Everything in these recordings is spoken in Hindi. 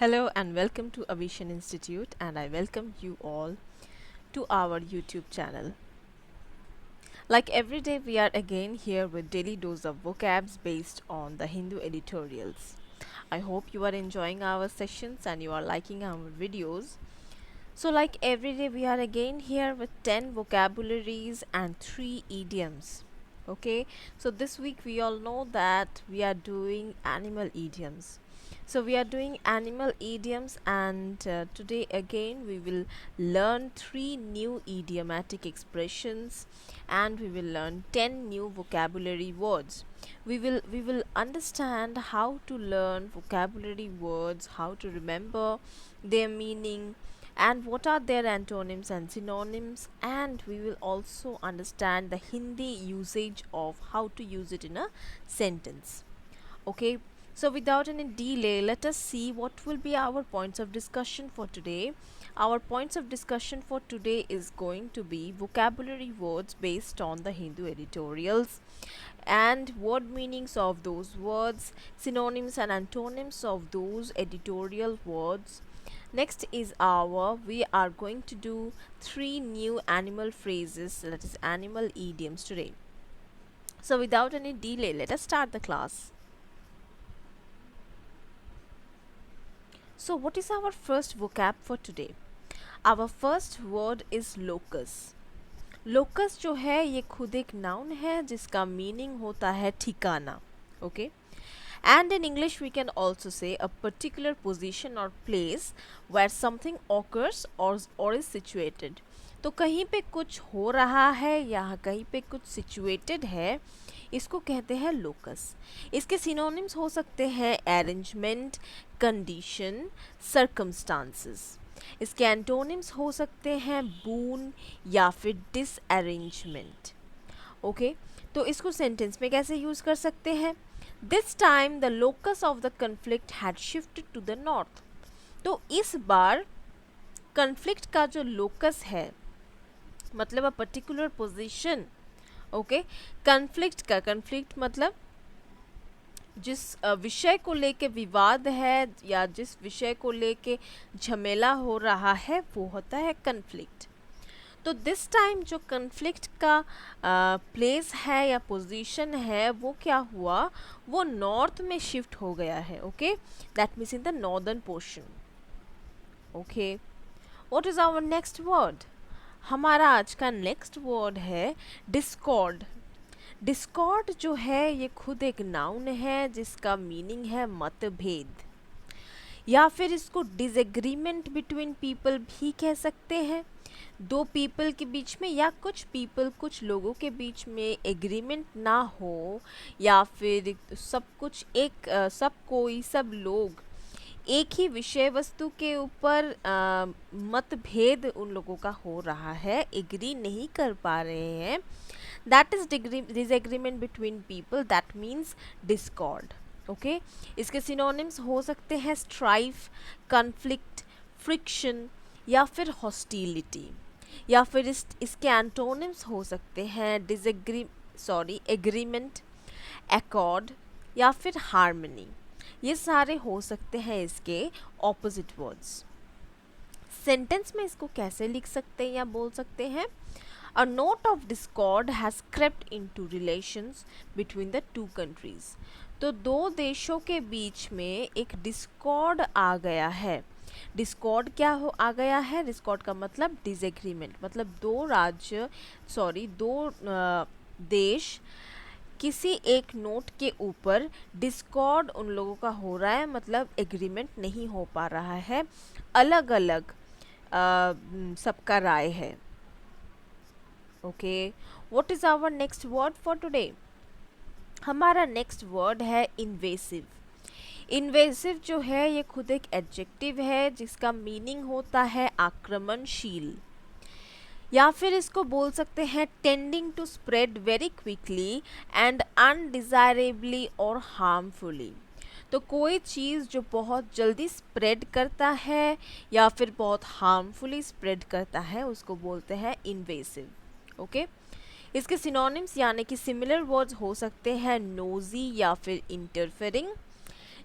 Hello and welcome to Aviation Institute, and I welcome you all to our YouTube channel. Like every day, we are again here with daily dose of vocabs based on the Hindu editorials. I hope you are enjoying our sessions and you are liking our videos. So, like every day, we are again here with 10 vocabularies and 3 idioms. Okay, so this week we all know that we are doing animal idioms. So, we are doing animal idioms, and today again we will learn 3 new idiomatic expressions and we will learn 10 new vocabulary words. We will understand how to learn vocabulary words, how to remember their meaning, and what are their antonyms and synonyms, and we will also understand the Hindi usage of how to use it in a sentence. Okay, so without any delay, let us see what will be our points of discussion for today. Our points of discussion for today is going to be vocabulary words based on the Hindu editorials and word meanings of those words, synonyms and antonyms of those editorial words. Next is we are going to do 3 new animal phrases, that is animal idioms today. So without any delay, let us start the class. So what is our first vocab for today? Our first word is locus. Locus जो है ये खुद एक नाउन है जिसका मीनिंग होता है ठिकाना. Okay, and in English we can also say a particular position or place where something occurs or is situated. तो कहीं पे कुछ हो रहा है या कहीं पे कुछ situated है, इसको कहते हैं लोकस. इसके सिनोनिम्स हो सकते हैं अरेंजमेंट, कंडीशन, सर्कमस्टांसेस. इसके एंटोनिम्स हो सकते हैं बून या फिर डिसअरेंजमेंट. ओके, तो इसको सेंटेंस में कैसे यूज़ कर सकते हैं? This time the locus of the conflict had shifted to the north. तो इस बार कन्फ्लिक्ट का जो लोकस है मतलब a particular position. Okay, conflict मतलब जिस विषय को लेके विवाद है या जिस विषय को लेके झमेला हो रहा है वो होता है कन्फ्लिक्ट. तो दिस टाइम जो कन्फ्लिक्ट का प्लेस है या पोजीशन है वो क्या हुआ, वो नॉर्थ में शिफ्ट हो गया है. Okay, that means in the northern portion. Okay, what is our next word? हमारा आज का नेक्स्ट वर्ड है डिस्कॉर्ड. डिस्कॉर्ड जो है ये खुद एक नाउन है जिसका मीनिंग है मतभेद, या फिर इसको डिसएग्रीमेंट बिटवीन पीपल भी कह सकते हैं. दो पीपल के बीच में या कुछ लोगों के बीच में एग्रीमेंट ना हो, या फिर सब लोग एक ही विषय वस्तु के ऊपर मतभेद उन लोगों का हो रहा है, एग्री नहीं कर पा रहे हैं. That is disagreement between people, that means Discord. Okay, इसके सिनोनिम्स हो सकते हैं स्ट्राइफ, कॉन्फ्लिक्ट, फ्रिक्शन या फिर हॉस्टिलिटी. या फिर इसके एंटोनिम्स हो सकते हैं एग्रीमेंट, एकॉर्ड या फिर हार्मनी. ये सारे हो सकते हैं इसके ऑपोजिट वर्ड्स. सेंटेंस में इसको कैसे लिख सकते हैं या बोल सकते हैं? A note of discord has crept into relations between the two countries. तो दो देशों के बीच में एक डिस्कॉर्ड आ गया है. डिस्कॉर्ड क्या हो आ गया है? डिस्कॉर्ड का मतलब डिसएग्रीमेंट, मतलब दो देश किसी एक नोट के ऊपर डिस्कॉर्ड उन लोगों का हो रहा है, मतलब एग्रीमेंट नहीं हो पा रहा है, अलग अलग सबका राय है. Okay, what is our next word for today? हमारा नेक्स्ट वर्ड है इन्वेसिव. इन्वेसिव जो है ये खुद एक एडजेक्टिव है जिसका मीनिंग होता है आक्रमणशील, या फिर इसको बोल सकते हैं tending to spread very quickly and undesirably और हार्मफुली. तो कोई चीज़ जो बहुत जल्दी स्प्रेड करता है या फिर बहुत हार्मफुली स्प्रेड करता है उसको बोलते हैं इन्वेसिव. ओके, इसके सिनोनिम्स यानी कि सिमिलर वर्ड्स हो सकते हैं नोजी या फिर इंटरफेरिंग,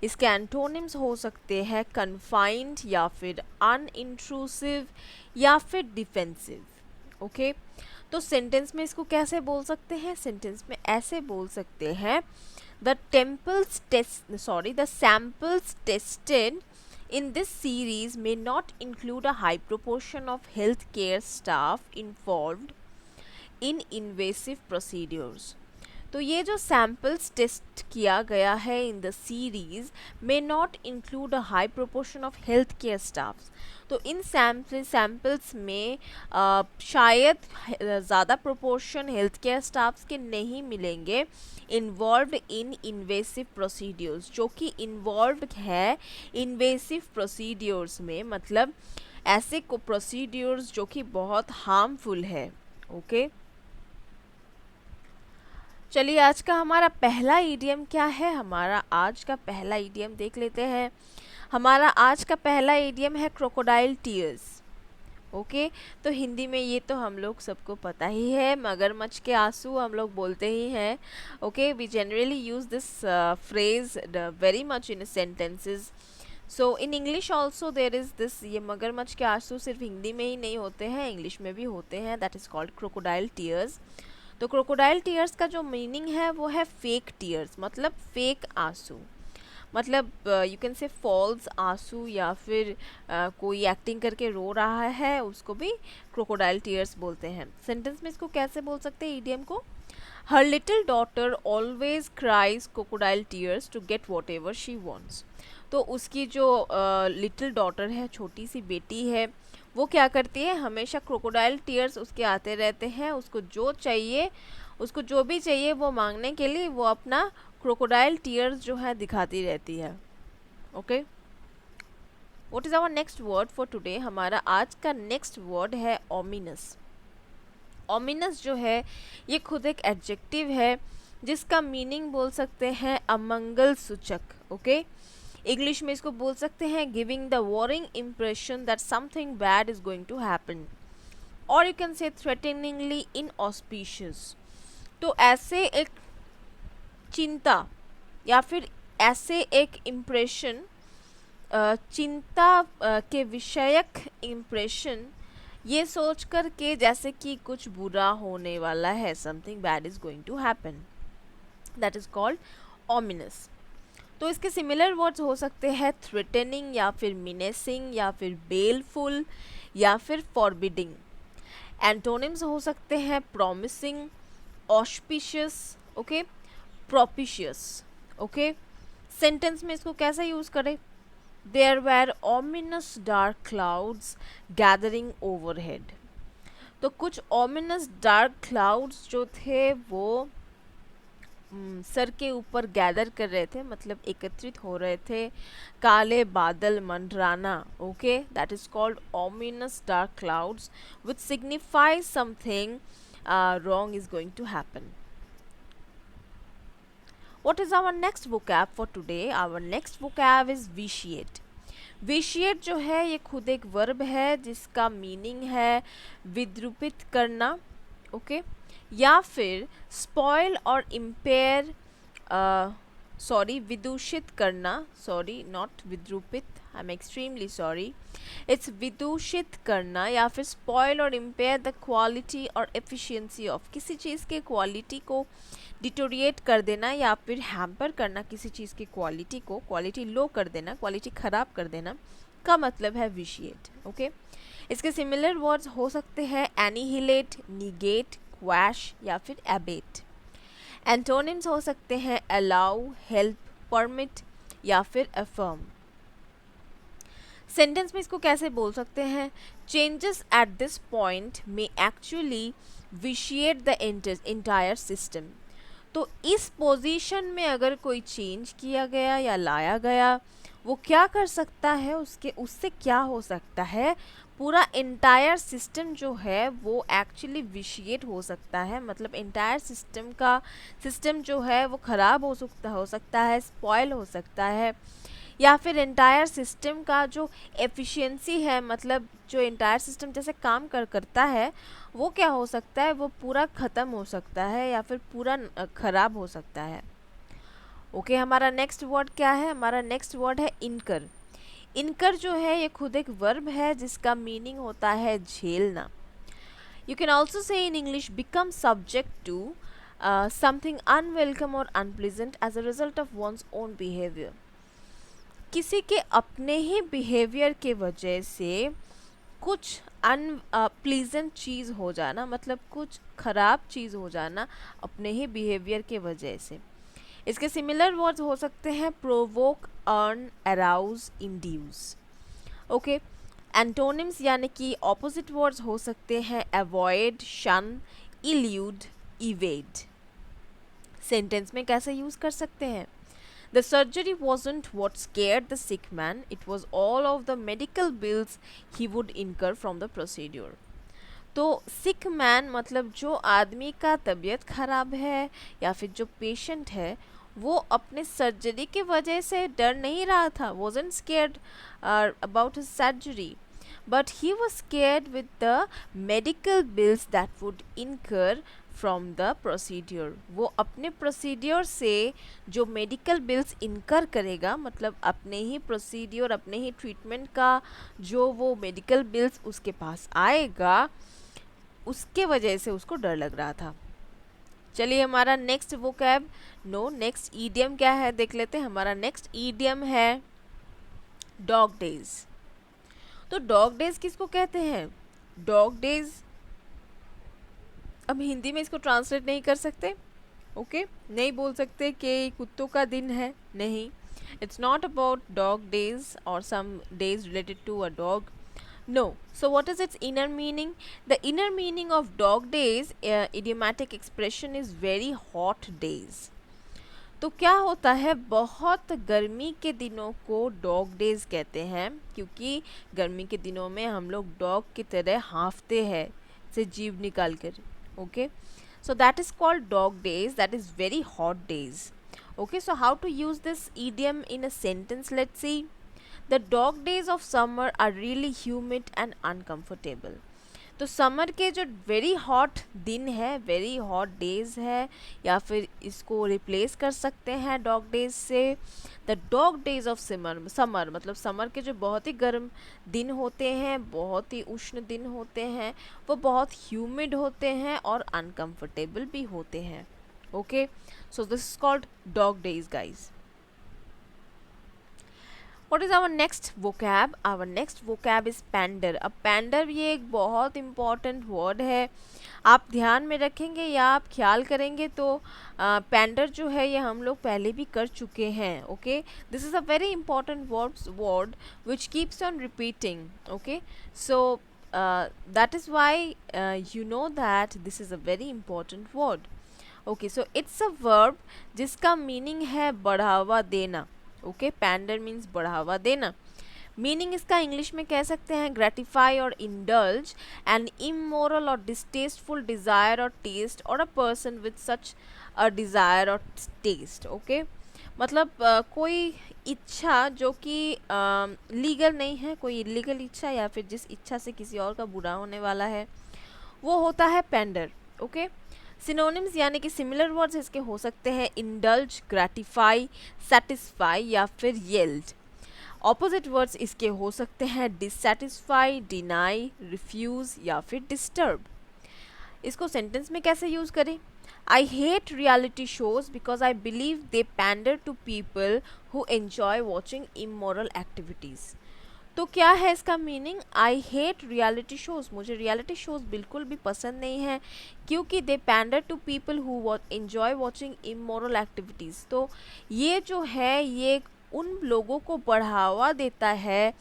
इसके एंटोनिम्स हो सकते हैं कन्फाइंड या फिर अनइंट्रूसिव या फिर डिफेंसिव। ओके, तो सेंटेंस में इसको कैसे बोल सकते हैं? सेंटेंस में ऐसे बोल सकते हैं the samples tested in this series may not include a high proportion of healthcare staff involved in invasive procedures। तो ये जो सैम्पल्स टेस्ट किया गया है in the series may not include a high proportion of health care staffs. तो इन सैम्पल्स में शायद ज़्यादा प्रोपोर्शन हेल्थ केयर स्टाफ्स के नहीं मिलेंगे इन्वॉल्व्ड इन इन्वेसिव प्रोसीड्यूर्स, जो कि इन्वॉल्व्ड है इन्वेसिव प्रोसीड्यूर्स में, मतलब ऐसे को प्रोसीड्यूर्स जो कि बहुत हार्मफुल है। ओके, चलिए आज का हमारा पहला ईडियम क्या है? हमारा आज का पहला ईडियम देख लेते हैं। हमारा आज का पहला ईडियम है क्रोकोडाइल टीयर्स। ओके, तो हिंदी में ये तो हम लोग सबको पता ही है, मगरमच्छ के आंसू हम लोग बोलते ही हैं। Okay, we generally use this phrase very much in sentences. So in English also there is this, ये मगरमच्छ के आंसू सिर्फ हिंदी में ही नहीं होते हैं, इंग्लिश में भी होते हैं। That is called crocodile tears. तो क्रोकोडाइल टीयर्स का जो मीनिंग है वो है फेक टीयर्स, मतलब फेक आंसू, मतलब यू कैन से फॉल्स आंसू, या फिर कोई एक्टिंग करके रो रहा है उसको भी क्रोकोडाइल टीयर्स बोलते हैं। सेंटेंस में इसको कैसे बोल सकते हैं ईडियम को? Her little daughter always cries crocodile tears to get whatever she wants. तो उसकी जो लिटिल डॉटर है, छोटी सी बेटी है, वो क्या करती है? हमेशा क्रोकोडाइल टीयर्स उसके आते रहते हैं, उसको जो चाहिए, उसको जो भी चाहिए वो मांगने के लिए वो अपना क्रोकोडाइल टीयर्स जो है दिखाती रहती है। Okay, what is our next word for today? हमारा आज का नेक्स्ट वर्ड है ओमिनस। ओमिनस जो है ये खुद एक एडजेक्टिव है जिसका मीनिंग बोल सकते हैं अमंगल सूचक। ओके, इंग्लिश में इसको बोल सकते हैं giving the warning impression that something bad is going to happen, और you can say threateningly inauspicious. तो ऐसे एक चिंता या फिर ऐसे एक इम्प्रेशन, चिंता के विषयक इम्प्रेशन, ये सोच कर के जैसे कि कुछ बुरा होने वाला है, something bad is going to happen, that is called ominous. तो इसके सिमिलर वर्ड्स हो सकते हैं थ्रेटनिंग या फिर मिनेसिंग या फिर बेलफुल या फिर फॉरबिडिंग। एंटोनिम्स हो सकते हैं promising, auspicious, okay, propitious. Okay, sentence में इसको कैसे यूज करें? There were ominous dark clouds gathering overhead. तो कुछ ओमिनस डार्क क्लाउड्स जो थे वो सर के ऊपर गैदर कर रहे थे, मतलब एकत्रित हो रहे थे, काले बादल मंडराना। Okay, that is called ominous dark clouds which signifies something wrong is going to happen. What is our next vocab for today? Our next vocab is vitiate. vitiate जो है ये खुद एक वर्ब है जिसका मीनिंग है विद्रूपित करना। ओके, या फिर स्पॉइल और इम्पेयर, विदूषित करना, नॉट विद्रूपित, I am extremely sorry, it's विदूषित करना या फिर spoil or impair the quality or efficiency of, किसी चीज़ के क्वालिटी को डिटोरिएट कर देना या फिर हैम्पर करना, किसी चीज़ की क्वालिटी को, क्वालिटी लो कर देना, क्वालिटी ख़राब कर देना का मतलब है विशिएट। ओके, इसके सिमिलर वर्ड्स हो सकते हैं एनिहिलेट, निगेट, क्वैश या फिर एबेट। एंटोनिम्स हो सकते हैं अलाउ, हेल्प, परमिट या फिर अफर्म। सेंटेंस में इसको कैसे बोल सकते हैं? चेंजेस एट दिस पॉइंट में actually vitiate the entire system. तो इस पोजीशन में अगर कोई चेंज किया गया या लाया गया, वो क्या कर सकता है, उससे क्या हो सकता है, पूरा एंटायर सिस्टम जो है वो एक्चुअली विशिएट हो सकता है, मतलब एंटायर सिस्टम जो है वो ख़राब हो सकता है, स्पॉइल हो सकता है, या फिर एंटायर सिस्टम का जो एफिशिएंसी है, मतलब जो एंटायर सिस्टम जैसे काम करता है वो क्या हो सकता है, वो पूरा ख़त्म हो सकता है या फिर पूरा ख़राब हो सकता है। ओके हमारा नेक्स्ट वर्ड क्या है? हमारा नेक्स्ट वर्ड है इनकर। इनकर जो है ये खुद एक वर्ब है जिसका मीनिंग होता है झेलना। You can also say in English become subject to something unwelcome or unpleasant as a result of one's own behaviour. किसी के अपने ही बिहेवियर के वजह से कुछ अनप्लीजेंट चीज़ हो जाना, मतलब कुछ ख़राब चीज़ हो जाना अपने ही बिहेवियर के वजह से। इसके सिमिलर वर्ड्स हो सकते हैं provoke, earn, arouse, induce. Okay, antonyms यानी कि ऑपोजिट वर्ड्स हो सकते हैं अवॉइड, शन, इल्यूड, इवेड। सेंटेंस में कैसे यूज़ कर सकते हैं? The surgery wasn't what scared the sick man, it was all of the medical bills he would incur from the procedure. तो सिक मैन मतलब जो आदमी का तबीयत ख़राब है या फिर जो पेशेंट है वो अपने सर्जरी की वजह से डर नहीं रहा था, wasn't scared about his surgery, but he was scared with the medical bills that would incur from the procedure. वो अपने प्रोसीड्योर से जो मेडिकल बिल्स इनकर करेगा, मतलब अपने ही प्रोसीड्योर, अपने ही ट्रीटमेंट का जो वो मेडिकल बिल्स उसके पास आएगा, उसके वजह से उसको डर लग रहा था। चलिए हमारा नेक्स्ट वोकैब नेक्स्ट ईडियम क्या है देख लेते हैं। हमारा नेक्स्ट ईडियम है डॉग डेज। तो डॉग डेज किसको कहते हैं? डॉग डेज अब हिंदी में इसको ट्रांसलेट नहीं कर सकते, ओके नहीं बोल सकते कि कुत्तों का दिन है, नहीं, it's not about dog days or some days related to a dog, no. So what is its inner meaning? The inner meaning of dog days idiomatic expression is very hot days. तो क्या होता है, बहुत गर्मी के दिनों को डॉग डेज कहते हैं क्योंकि गर्मी के दिनों में हम लोग डॉग की तरह हाँफते हैं से जीभ निकाल कर, okay, so that is called dog days, that is very hot days. Okay, so how to use this idiom in a sentence? Let's see. The dog days of summer are really humid and uncomfortable. तो समर के जो वेरी हॉट दिन है, वेरी हॉट डेज है, या फिर इसको रिप्लेस कर सकते हैं डॉग डेज से। The dog days of summer मतलब समर के जो बहुत ही गर्म दिन होते हैं, बहुत ही उष्ण दिन होते हैं, वो बहुत ह्यूमिड होते हैं और अनकंफर्टेबल भी होते हैं। Okay, so this is called dog days guys. What is our next vocab? Our next vocab is pander. अब pander ये एक बहुत important word है, आप ध्यान में रखेंगे या आप ख्याल करेंगे तो pander जो है ये हम लोग पहले भी कर चुके हैं। Okay, this is a very important word which keeps on repeating. Okay, so that is why you know that this is a very important word. Okay, so it's a verb जिसका meaning है बढ़ावा देना। ओके, पैंडर मीन्स बढ़ावा देना। मीनिंग इसका इंग्लिश में कह सकते हैं ग्रेटिफाई और इंडल्ज एन इमोरल और डिस्टेस्टफुल डिज़ायर और टेस्ट और a person with such a desire और टेस्ट। ओके, मतलब कोई इच्छा जो कि लीगल नहीं है, कोई इलीगल इच्छा या फिर जिस इच्छा से किसी और का बुरा होने वाला है, वो होता है पैंडर। ओके, सिनोनिम्स यानी कि सिमिलर वर्ड्स इसके हो सकते हैं इंडल्ज, ग्रेटिफाई, सेटिस्फाई या फिर येल्ड। ऑपोजिट वर्ड्स इसके हो सकते हैं डिससेटिस्फाई, डिनाई, रिफ्यूज़ या फिर डिस्टर्ब। इसको सेंटेंस में कैसे यूज़ करें? I hate reality shows because I believe they pander to people who enjoy watching immoral activities. तो क्या है इसका meaning? I hate reality shows, मुझे रियलिटी शोज़ बिल्कुल भी पसंद नहीं है क्योंकि they pander to people who enjoy watching immoral activities. तो ये जो है ये उन लोगों को बढ़ावा देता है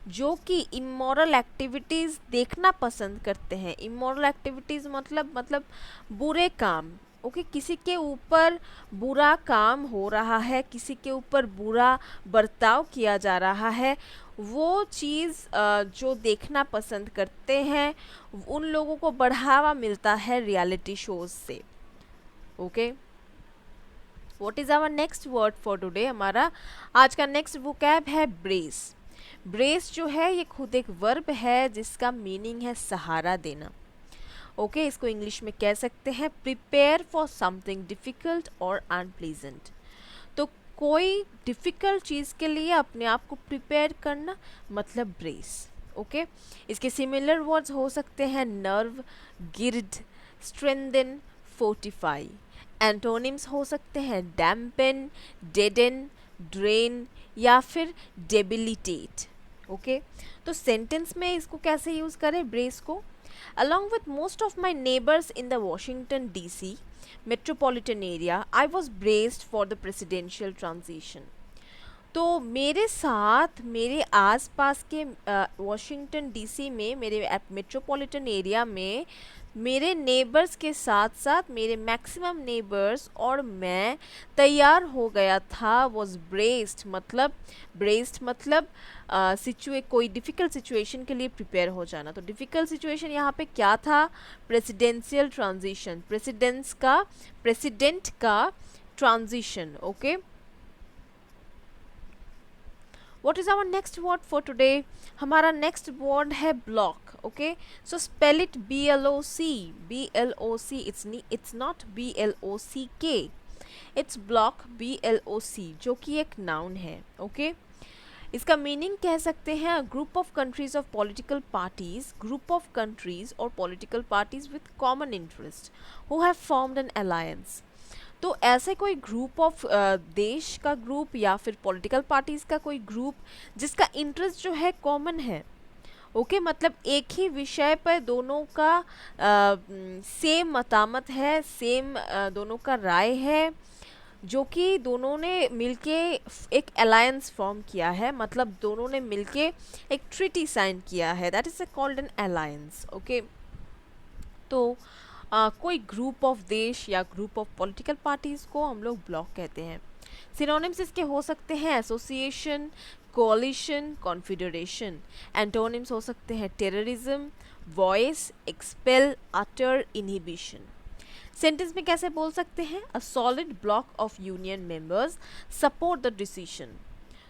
जो कि इमोरल एक्टिविटीज़ देखना पसंद करते हैं। इमोरल एक्टिविटीज़ मतलब बुरे काम। ओके, किसी के ऊपर बुरा काम हो रहा है, किसी के ऊपर बुरा बर्ताव किया जा रहा है, वो चीज़ जो देखना पसंद करते हैं उन लोगों को बढ़ावा मिलता है रियलिटी शोज से। Okay, what is our next word for today? हमारा आज का नेक्स्ट वोकैब है ब्रेस। ब्रेस जो है ये खुद एक वर्ब है जिसका मीनिंग है सहारा देना। ओके, इसको इंग्लिश में कह सकते हैं प्रिपेयर फॉर समथिंग डिफ़िकल्ट और अनप्लीजेंट। तो कोई डिफ़िकल्ट चीज़ के लिए अपने आप को प्रिपेयर करना मतलब ब्रेस। ओके, इसके सिमिलर वर्ड्स हो सकते हैं नर्व, गिर्ड, स्ट्रेंथन, फोर्टिफाई। एंटोनिम्स हो सकते हैं डैम्पन, डेडन, ड्रेन या फिर डेबिलिटेट। ओके, तो सेंटेंस में इसको कैसे यूज़ करें ब्रेस को? Along with most of my neighbors in the Washington DC metropolitan area, I was braced for the presidential transition. तो मेरे साथ मेरे आसपास के वॉशिंगटन डीसी में मेरे मेट्रोपॉलिटन एरिया में मेरे नेबर्स के साथ साथ मेरे मैक्सिमम नेबर्स और मैं तैयार हो गया था। वॉज ब्रेस्ड मतलब कोई डिफ़िकल्ट सिचुएशन के लिए प्रिपेयर हो जाना। तो डिफ़िकल्ट सिचुएशन यहाँ पे क्या था? प्रेसिडेंशियल ट्रांजिशन, प्रेसिडेंट का transition. Okay, what is our next word for today? हमारा next word है block. Okay, so spell it BLOC. BLOC. It's not BLOCK. It's block, BLOC, जो कि एक noun है. Okay, इसका मीनिंग कह सकते हैं group of countries of political parties, group of countries or political parties with common interest who have formed an alliance. तो ऐसे कोई ग्रुप ऑफ देश का ग्रुप या फिर पॉलिटिकल पार्टीज़ का कोई ग्रुप जिसका इंटरेस्ट जो है कॉमन है। ओके, मतलब एक ही विषय पर दोनों का सेम मतामत है, सेम दोनों का राय है, जो कि दोनों ने मिलके एक अलायंस फॉर्म किया है, मतलब दोनों ने मिलके एक ट्रीटी साइन किया है, that is called an alliance. Okay, तो कोई ग्रुप ऑफ देश या ग्रुप ऑफ पॉलिटिकल पार्टीज़ को हम लोग ब्लॉक कहते हैं। सिनोनिम्स इसके हो सकते हैं एसोसिएशन, कोalition, कॉन्फेडरेशन। एंटोनिम्स हो सकते हैं टेररिज्म, वॉइस, एक्सपेल, अटर, इनहिबिशन। सेंटेंस में कैसे बोल सकते हैं? A solid block of union members support the decision.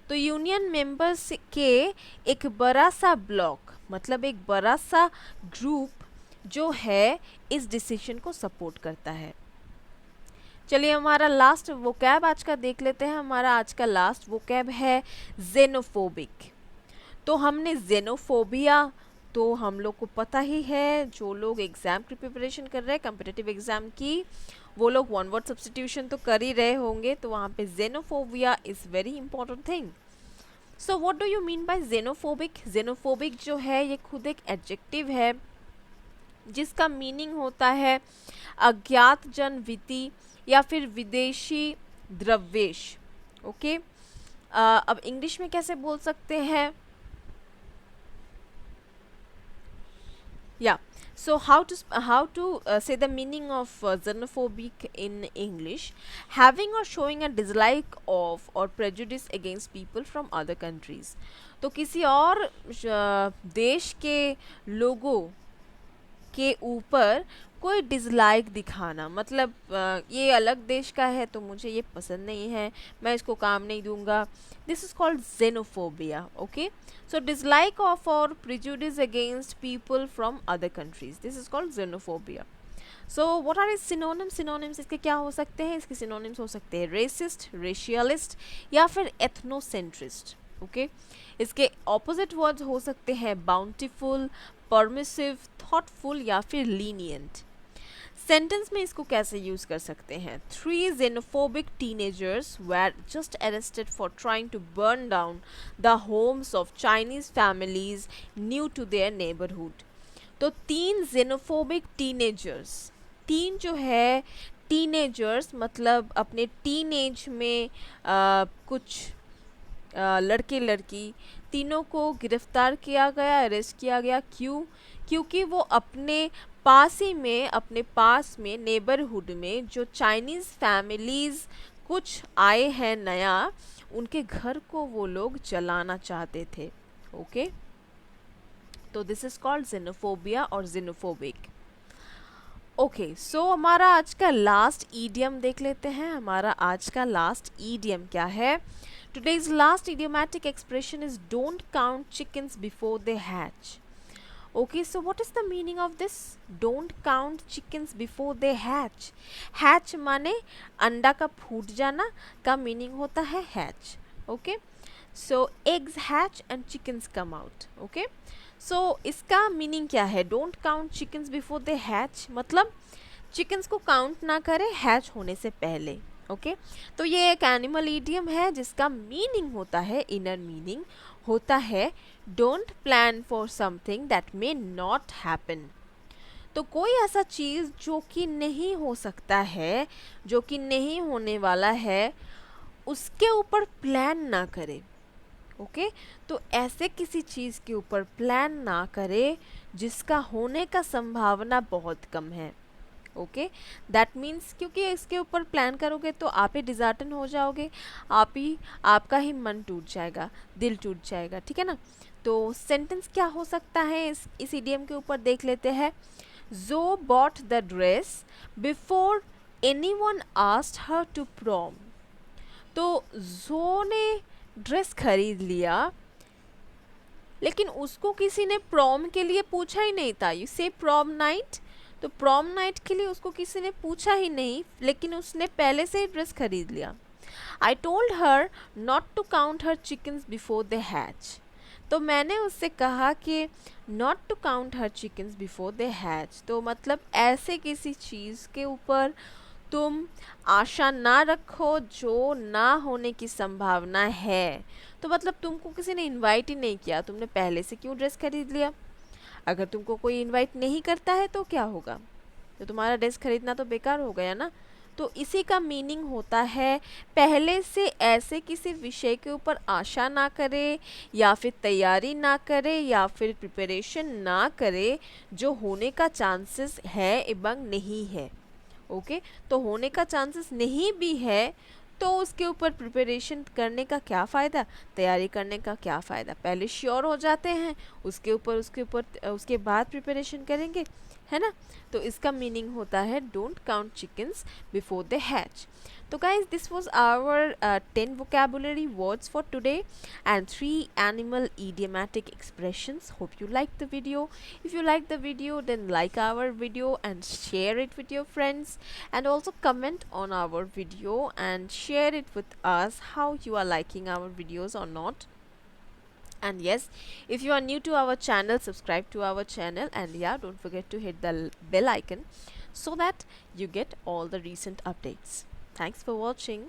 तो यूनियन मेंबर्स के एक बड़ा सा ब्लॉक मतलब एक बड़ा सा ग्रुप जो है इस डिसीजन को सपोर्ट करता है। चलिए हमारा लास्ट वोकैब आज का देख लेते हैं। हमारा आज का लास्ट वोकैब है जेनोफोबिक। तो हमने जेनोफोबिया तो हम लोग को पता ही है, जो लोग एग्ज़ाम की प्रिपरेशन कर रहे हैं कॉम्पिटिटिव एग्ज़ाम की, वो लोग वन वर्ड सब्स्टिट्यूशन तो कर ही रहे होंगे। तो वहाँ पे xenophobia is very important thing. So what do you mean by xenophobic? Xenophobic जो है ये खुद एक एडजेक्टिव है जिसका मीनिंग होता है अज्ञात जनविति या फिर विदेशी द्रव्येश। ओके, अब इंग्लिश में कैसे बोल सकते हैं? या so how to say the meaning of xenophobic in English: having or showing a dislike of or prejudice against people from other countries। तो किसी और देश के लोगों के ऊपर कोई डिसलाइक दिखाना, मतलब ये अलग देश का है तो मुझे ये पसंद नहीं है, मैं इसको काम नहीं दूंगा। This is called xenophobia। Okay, so dislike of or prejudice against people from other countries, this is called xenophobia। So what are is synonyms? Synonyms इसके क्या हो सकते हैं? इसके सिनोनिम्स हो सकते हैं रेसिस्ट, रेशियलिस्ट या फिर एथनोसेंट्रिस्ट। ओके, इसके ऑपोजिट वर्ड्स हो सकते हैं बाउंटीफुल, परमिसिव, थॉटफुल या फिर लीनियंट। सेंटेंस में इसको कैसे यूज कर सकते हैं? 3 xenophobic teenagers were just arrested for trying to burn down the homes of Chinese families new to their neighborhood। तो 3 xenophobic teenagers, 3 जो है टीनेजर्स मतलब अपने टीनेज में कुछ लड़के लड़की तीनों को गिरफ्तार किया गया, अरेस्ट किया गया। क्यों? क्योंकि वो अपने पास में नेबरहुड में जो चाइनीज़ फैमिलीज़ कुछ आए हैं नया, उनके घर को वो लोग जलाना चाहते थे। ओके, तो दिस इज़ कॉल्ड xenophobia और xenophobic। ओके, सो हमारा आज का लास्ट ईडियम देख लेते हैं। हमारा आज का लास्ट ईडियम क्या है? Today's last idiomatic expression is don't count chickens before they hatch। Okay, so what is the meaning of this? Don't count chickens before they hatch. Hatch माने अंडा का फूट जाना का मीनिंग होता है hatch. Okay, so eggs hatch and chickens come out. Okay, so इसका मीनिंग क्या है? Don't count chickens before they hatch मतलब चिकन्स को काउंट ना करें हैच होने से पहले. ओके, तो ये एक एनिमल ईडियम है जिसका मीनिंग होता है, इनर मीनिंग होता है don't plan for something that may not happen. तो कोई ऐसा चीज़ जो कि नहीं हो सकता है, जो कि नहीं होने वाला है, उसके ऊपर प्लान ना करे. ओके, तो ऐसे किसी चीज़ के ऊपर प्लान ना करे जिसका होने का संभावना बहुत कम है. ओके, दैट मीन्स क्योंकि इसके ऊपर प्लान करोगे तो आप ही डिज़ार्टन हो जाओगे, आपका ही मन टूट जाएगा, दिल टूट जाएगा. ठीक है ना. तो सेंटेंस क्या हो सकता है इस इडियम के ऊपर देख लेते हैं. Jo bought the dress before anyone asked her to prom. तो जो ने ड्रेस खरीद लिया लेकिन उसको किसी ने प्रॉम के लिए पूछा ही नहीं था. यू से प्रॉम नाइट, तो प्रॉम नाइट के लिए उसको किसी ने पूछा ही नहीं, लेकिन उसने पहले से ही ड्रेस खरीद लिया. I told her not to count her chickens before they hatch. तो मैंने उससे कहा कि not to count her chickens before they hatch, तो मतलब ऐसे किसी चीज़ के ऊपर तुम आशा ना रखो जो ना होने की संभावना है. तो मतलब तुमको किसी ने इनवाइट ही नहीं किया, तुमने पहले से क्यों ड्रेस खरीद लिया? अगर तुमको कोई इनवाइट नहीं करता है तो क्या होगा? तो तुम्हारा ड्रेस खरीदना तो बेकार हो गया ना. तो इसी का मीनिंग होता है पहले से ऐसे किसी विषय के ऊपर आशा ना करे, या फिर तैयारी ना करे, या फिर प्रिपरेशन ना करे जो होने का चांसेस है एवं नहीं है. ओके, तो होने का चांसेस नहीं भी है तो उसके ऊपर प्रिपरेशन करने का क्या फ़ायदा, तैयारी करने का क्या फ़ायदा. पहले श्योर हो जाते हैं, उसके बाद प्रिपरेशन करेंगे, है ना. तो इसका मीनिंग होता है don't count chickens before they hatch. तो guys, this was our 10 vocabulary words for today and 3 animal idiomatic expressions. Hope you liked the video. If you liked the video, then like our video and share it with your friends, and also comment on our video and share it with us how you are liking our videos or not. And yes, if you are new to our channel, subscribe to our channel, and yeah, don't forget to hit the bell icon so that you get all the recent updates. Thanks for watching.